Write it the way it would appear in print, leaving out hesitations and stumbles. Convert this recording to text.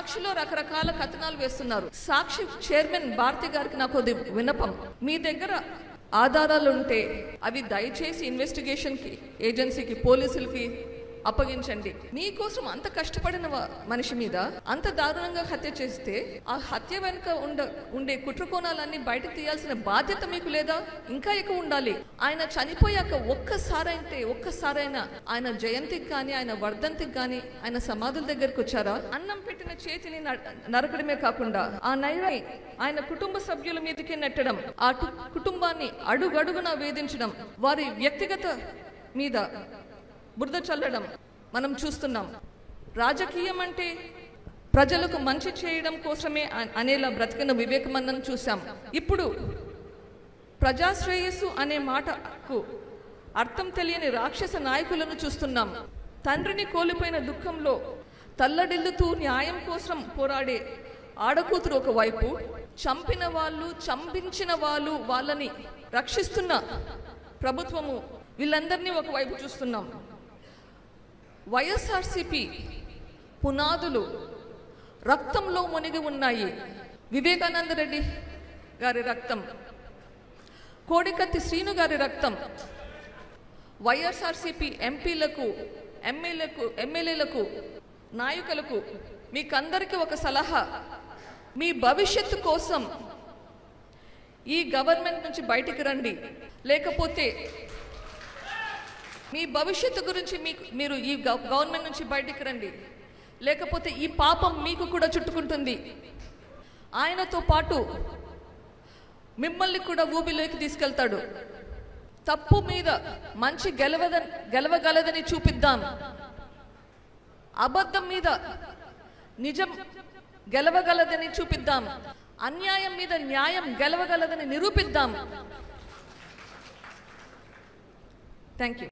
సాక్షిలో రకరకాల కథనాలు వేస్తున్నారు. సాక్షి చైర్మన్ భారతి గారికి నాకు విన్నపం, మీ దగ్గర ఆధారాలు ఉంటే అవి దయచేసి ఇన్వెస్టిగేషన్కి ఏజెన్సీకి పోలీసులకి అప్పగించండి. మీకోసం అంత కష్టపడిన మనిషి మీద అంత దారుణంగా హత్య చేస్తే ఆ హత్య వెనుక ఉండే కుట్రకోణాలన్నీ బయటకు తీయాల్సిన బాధ్యత మీకు లేదా? ఇంకా ఎక్కువ ఉండాలి. ఆయన చనిపోయాక ఒక్కసారైనా ఆయన జయంతికి కానీ ఆయన వర్ధంతికి కానీ ఆయన సమాధుల దగ్గరకు వచ్చారా? అన్నం పెట్టిన చేతిని నరకడమే కాకుండా ఆ నైరాన్ని ఆయన కుటుంబ సభ్యుల మీదకి నెట్టడం, ఆ కుటుంబాన్ని అడుగడుగునా వేధించడం, వారి వ్యక్తిగత మీద బురద చల్లడం మనం చూస్తున్నాం. రాజకీయం అంటే ప్రజలకు మంచి చేయడం కోసమే అనేలా బ్రతికిన వివేకానందను చూసాం. ఇప్పుడు ప్రజాశ్రేయస్సు అనే మాటకు అర్థం తెలియని రాక్షస నాయకులను చూస్తున్నాం. తండ్రిని కోల్పోయిన దుఃఖంలో తల్లడిల్లుతూ న్యాయం కోసం పోరాడే ఆడకూతురు ఒకవైపు, చంపిన వాళ్ళు చంపించిన వాళ్ళు వాళ్ళని రక్షిస్తున్న ప్రభుత్వము, వీళ్ళందరినీ ఒకవైపు చూస్తున్నాం. వైఎస్ఆర్సీపీ పునాదులు రక్తంలో మునిగి ఉన్నాయి. వివేకానంద రెడ్డి గారి రక్తం, కోడికత్తి శ్రీను గారి రక్తం, వైఎస్ఆర్సీపీ ఎంపీలకు ఎమ్మెల్యేలకు నాయకులకు మీకందరికీ ఒక సలహా, మీ భవిష్యత్తు కోసం ఈ గవర్నమెంట్ నుంచి బయటికి రండి. లేకపోతే మీ భవిష్యత్తు గురించి మీరు ఈ గవర్నమెంట్ నుంచి బయటికి రండి, లేకపోతే ఈ పాపం మీకు కూడా చుట్టుకుంటుంది. ఆయనతో పాటు మిమ్మల్ని కూడా ఊబిలోకి తీసుకెళ్తాడు. తప్పు మీద మంచి గెలవగలదని చూపిద్దాం. అబద్ధం మీద నిజం గెలవగలదని చూపిద్దాం. అన్యాయం మీద న్యాయం గెలవగలదని నిరూపిద్దాం. Thank you.